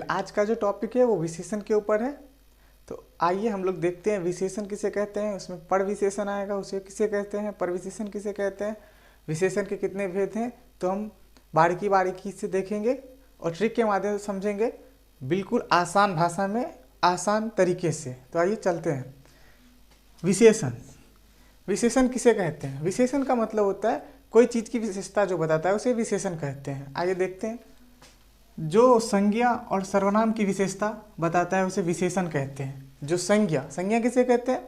आज का जो टॉपिक है वो विशेषण के ऊपर है। तो आइए हम लोग देखते हैं विशेषण किसे कहते हैं। उसमें पर विशेषण आएगा, उसे किसे कहते हैं, पर विशेषण किसे कहते हैं, विशेषण के कितने भेद हैं, तो हम बारीकी बारीकी से देखेंगे और ट्रिक के माध्यम से समझेंगे, बिल्कुल आसान भाषा में, आसान तरीके से। तो आइए चलते हैं। विशेषण, विशेषण किसे कहते हैं? विशेषण का मतलब होता है कोई चीज़ की विशेषता जो बताता है उसे विशेषण कहते हैं। आइए देखते हैं। जो संज्ञा और सर्वनाम की विशेषता बताता है उसे विशेषण कहते हैं। जो संज्ञा, संज्ञा किसे कहते हैं?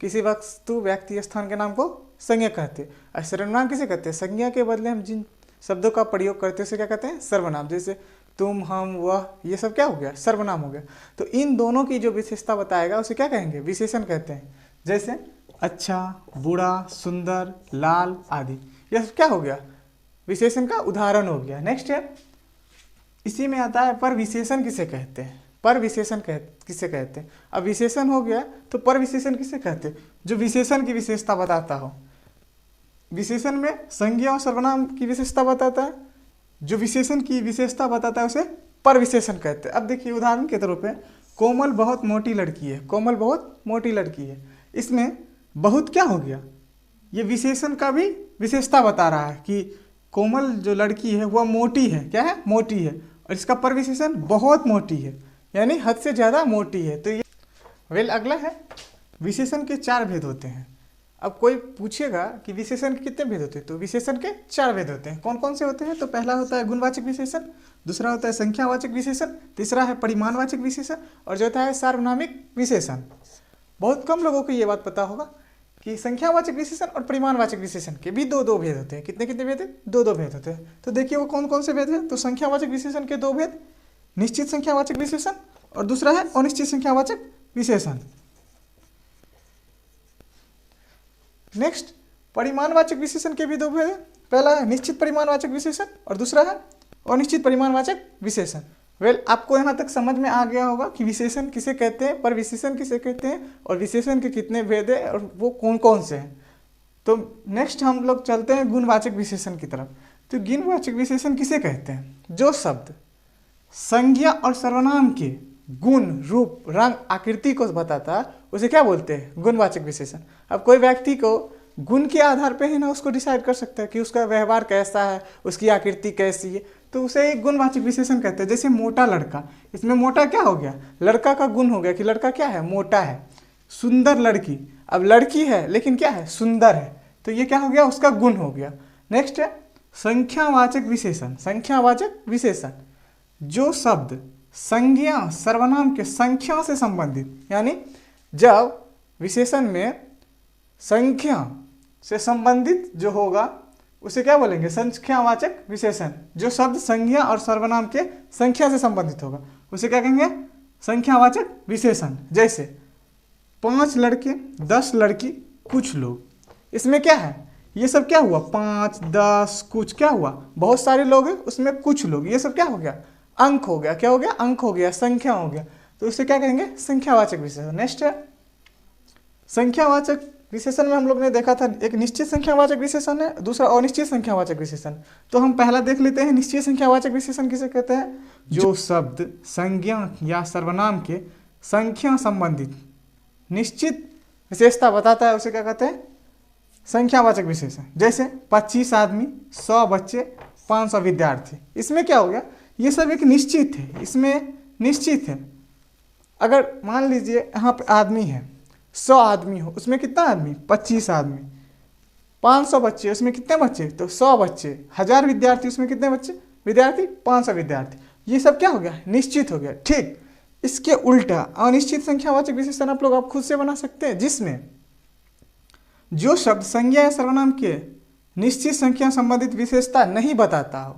किसी वस्तु, व्यक्ति, स्थान के नाम को संज्ञा कहते हैं। और सर्वनाम किसे कहते हैं? संज्ञा के बदले हम जिन शब्दों का प्रयोग करते हैं उसे क्या कहते हैं? सर्वनाम। जैसे तुम, हम, वह, ये सब क्या हो गया? सर्वनाम हो गया। तो इन दोनों की जो विशेषता बताएगा उसे क्या कहेंगे? विशेषण कहते हैं। जैसे अच्छा, बुरा, सुंदर, लाल आदि, यह सब क्या हो गया? विशेषण का उदाहरण हो गया। नेक्स्ट है, इसी में आता है पर विशेषण किसे कहते हैं? पर विशेषण किसे कहते हैं? अब विशेषण हो गया तो पर विशेषण किसे कहते हैं? जो विशेषण की विशेषता बताता हो। विशेषण में संज्ञा और सर्वनाम की विशेषता बताता है। जो विशेषण की विशेषता बताता है उसे पर विशेषण कहते हैं। अब देखिए उदाहरण के तौर पे, कोमल बहुत मोटी लड़की है। कोमल बहुत मोटी लड़की है, इसमें बहुत क्या हो गया? ये विशेषण का भी विशेषता बता रहा है कि कोमल जो लड़की है वह मोटी है। क्या है? मोटी है। और इसका पर विशेषण बहुत मोटी है, यानी हद से ज़्यादा मोटी है। तो ये अगला है, विशेषण के 4 भेद होते हैं। अब कोई पूछेगा कि विशेषण के कितने भेद होते हैं, तो विशेषण के 4 भेद होते हैं। कौन कौन से होते हैं? तो पहला होता है गुणवाचक विशेषण, दूसरा होता है संख्यावाचक विशेषण, तीसरा है परिमाणवाचक विशेषण और चौथा है सार्वनामिक विशेषण। बहुत कम लोगों को ये बात पता होगा कि संख्यावाचक विशेषण और परिमाणवाचक विशेषण के भी दो भेद होते हैं। कितने कितने भेद हैं? दो भेद होते हैं। तो देखिए वो कौन कौन से भेद हैं। तो संख्यावाचक विशेषण के 2 भेद, निश्चित संख्यावाचक विशेषण और दूसरा है अनिश्चित संख्यावाचक विशेषण। नेक्स्ट, परिमाणवाचक विशेषण के भी 2 भेद हैं। पहला है निश्चित परिमाणवाचक विशेषण और दूसरा है अनिश्चित परिमाणवाचक विशेषण। आपको यहाँ तक समझ में आ गया होगा कि विशेषण किसे कहते हैं, पर विशेषण किसे कहते हैं और विशेषण के कितने भेद हैं और वो कौन कौन से हैं। तो नेक्स्ट हम लोग चलते हैं गुणवाचक विशेषण की तरफ। तो गुणवाचक विशेषण किसे कहते हैं? जो शब्द संज्ञा और सर्वनाम के गुण, रूप, रंग, आकृति को बताता है उसे क्या बोलते हैं? गुणवाचक विशेषण। अब कोई व्यक्ति को गुण के आधार पे है ना उसको डिसाइड कर सकता है कि उसका व्यवहार कैसा है, उसकी आकृति कैसी है, तो उसे एक गुणवाचक विशेषण कहते हैं। जैसे मोटा लड़का, इसमें मोटा क्या हो गया? लड़का का गुण हो गया कि लड़का क्या है? मोटा है। सुंदर लड़की, अब लड़की है लेकिन क्या है? सुंदर है, तो ये क्या हो गया? उसका गुण हो गया। नेक्स्ट है संख्यावाचक विशेषण। संख्यावाचक विशेषण, जो शब्द संज्ञा सर्वनाम के संख्या से संबंधित, यानी जब विशेषण में संख्या से संबंधित जो होगा उसे क्या बोलेंगे? संख्यावाचक विशेषण। जो शब्द संज्ञा और सर्वनाम के संख्या से संबंधित होगा उसे क्या कहेंगे? संख्यावाचक विशेषण। जैसे 5 लड़के, 10 लड़की, कुछ लोग, इसमें क्या है? ये सब क्या हुआ? 5, 10, कुछ, क्या हुआ? बहुत सारे लोग हैं, उसमें कुछ लोग, ये सब क्या हो गया? अंक हो गया। क्या हो गया? अंक हो गया, संख्या हो गया। तो उसे क्या कहेंगे? संख्यावाचक विशेषण। नेक्स्ट है संख्यावाचक विशेषण में हम लोग ने देखा था एक निश्चित संख्यावाचक विशेषण है, दूसरा अनिश्चित संख्यावाचक विशेषण। तो हम पहला देख लेते हैं निश्चित संख्यावाचक विशेषण किसे कहते हैं? जो शब्द संज्ञा या सर्वनाम के संख्या संबंधित निश्चित विशेषता बताता है उसे क्या कहते हैं? संख्यावाचक विशेषण। जैसे 25 आदमी, 100 बच्चे, 500 विद्यार्थी, इसमें क्या हो गया? ये सब एक निश्चित है, इसमें निश्चित है। अगर मान लीजिए यहाँ पे आदमी है, 100 आदमी हो, उसमें कितना आदमी? 25 आदमी। 500 बच्चे, उसमें कितने बच्चे? तो 100 बच्चे। 1000 विद्यार्थी, उसमें कितने बच्चे? विद्यार्थी 500 विद्यार्थी। ये सब क्या हो गया? निश्चित हो गया। ठीक इसके उल्टा अनिश्चित संख्यावाचक विशेषण आप खुद से बना सकते हैं, जिसमें जो शब्द संज्ञा या सर्वनाम के निश्चित संख्या संबंधित विशेषता नहीं बताता हो,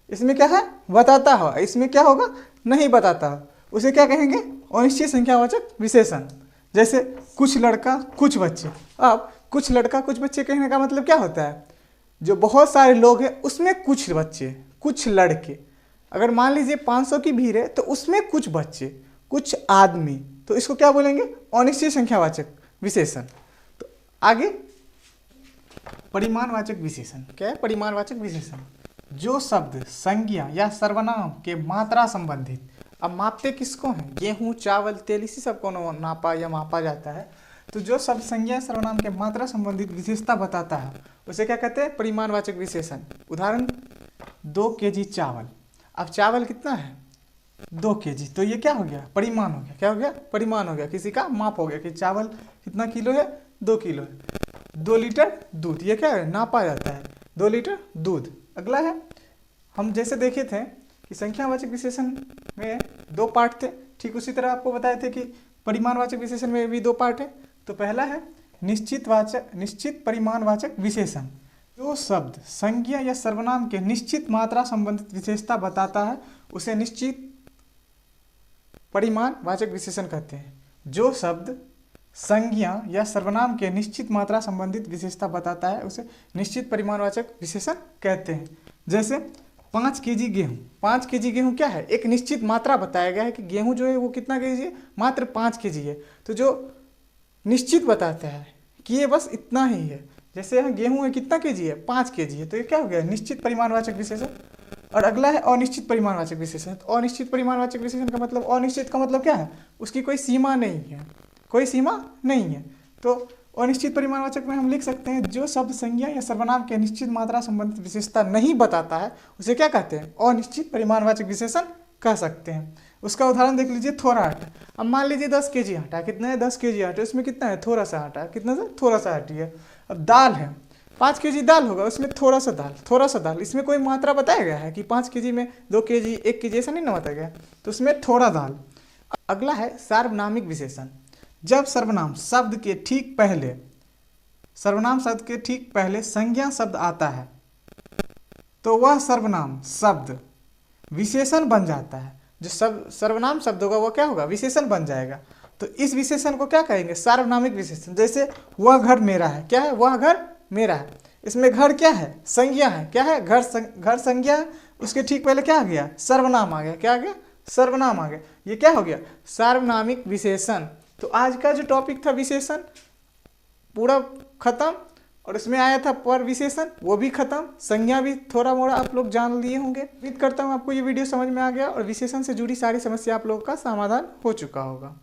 इसमें क्या है? बताता हो, इसमें क्या होगा? नहीं बताता हो, उसे क्या कहेंगे? अनिश्चित संख्यावाचक विशेषण। जैसे कुछ लड़का, कुछ बच्चे। अब कुछ लड़का, कुछ बच्चे कहने का मतलब क्या होता है? जो बहुत सारे लोग हैं उसमें कुछ बच्चे, कुछ लड़के। अगर मान लीजिए 500 की भीड़ है तो उसमें कुछ बच्चे, कुछ आदमी, तो इसको क्या बोलेंगे? अनिश्चित संख्यावाचक विशेषण। तो आगे परिमाणवाचक विशेषण। क्या है परिमाणवाचक विशेषण? जो शब्द संज्ञा या सर्वनाम के मात्रा संबंधित अब मापते किसको हैं? गेहूँ, चावल, तेल, इसी सब को नापा या मापा जाता है। तो जो शब्द संज्ञा सर्वनाम के मात्रा संबंधित विशेषता बताता है उसे क्या कहते हैं? परिमाणवाचक विशेषण। उदाहरण 2 kg चावल। अब चावल कितना है? 2 kg, तो ये क्या हो गया? परिमाण हो गया। क्या हो गया? परिमाण हो गया, किसी का माप हो गया कि चावल कितना किलो है? 2 किलो है। 2 लीटर दूध, ये क्या है? नापा जाता है, 2 लीटर दूध। अगला है, हम जैसे देखे थे कि संख्यावाचक विशेषण में 2 पार्ट थे, ठीक उसी तरह आपको बताए थे कि परिमाणवाचक विशेषण में भी 2 पार्ट है। तो पहला है निश्चित परिमाणवाचक विशेषण। जो शब्द संज्ञा या सर्वनाम के निश्चित मात्रा संबंधित विशेषता बताता है उसे निश्चित परिमाणवाचक विशेषण कहते हैं। जो शब्द संज्ञा या सर्वनाम के निश्चित मात्रा संबंधित विशेषता बताता है उसे निश्चित परिमाणवाचक विशेषण कहते हैं। जैसे 5 kg गेहूँ। 5 kg गेहूँ क्या है? एक निश्चित मात्रा बताया गया है कि गेहूँ जो है वो कितना kg है? मात्र 5 kg है। तो जो निश्चित बताता है कि ये बस इतना ही है, जैसे यहाँ गेहूँ है कितना kg है? 5 kg है, तो ये क्या हो गया? निश्चित परिमाणवाचक विशेषण। और अगला है अनिश्चित परिमाणवाचक विशेषण। तो अनिश्चित परिमाणवाचक विशेषण का मतलब, अनिश्चित का मतलब क्या है? उसकी कोई सीमा नहीं है, कोई सीमा नहीं है। तो अनिश्चित परिमाणवाचक में हम लिख सकते हैं जो शब्द संज्ञा या सर्वनाम के निश्चित मात्रा संबंधित विशेषता नहीं बताता है उसे क्या कहते हैं? अनिश्चित परिमाणवाचक विशेषण कह सकते हैं। उसका उदाहरण देख लीजिए, थोड़ा आटा। अब मान लीजिए 10 kg आटा, कितना है? 10 kg आटा, उसमें कितना है? थोड़ा सा आटा, कितना सा? थोड़ा सा आटी है। अब दाल है, 5 kg दाल होगा, उसमें थोड़ा सा दाल, इसमें कोई मात्रा बताया गया है कि 5 kg में 2 kg 1 kg ऐसा नहीं ना बताया गया, तो उसमें थोड़ा दाल। अगला है सार्वनामिक विशेषण। जब सर्वनाम शब्द के ठीक पहले संज्ञा शब्द आता है तो वह सर्वनाम शब्द विशेषण बन जाता है। जो सर्वनाम शब्द होगा वो क्या होगा? विशेषण बन जाएगा। तो इस विशेषण को क्या कहेंगे? सार्वनामिक विशेषण। जैसे वह घर मेरा है, क्या है? वह घर मेरा है। इसमें घर क्या है? संज्ञा है। क्या है? घर संज्ञा है। उसके ठीक पहले क्या आ गया? सर्वनाम आ गया। क्या आ गया? सर्वनाम आ गया। ये क्या हो गया? सार्वनामिक विशेषण। तो आज का जो टॉपिक था विशेषण पूरा खत्म, और इसमें आया था पर विशेषण, वो भी खत्म। संज्ञा भी थोड़ा मोड़ा आप लोग जान लिए होंगे। उम्मीद करता हूँ आपको ये वीडियो समझ में आ गया और विशेषण से जुड़ी सारी समस्या आप लोगों का समाधान हो चुका होगा।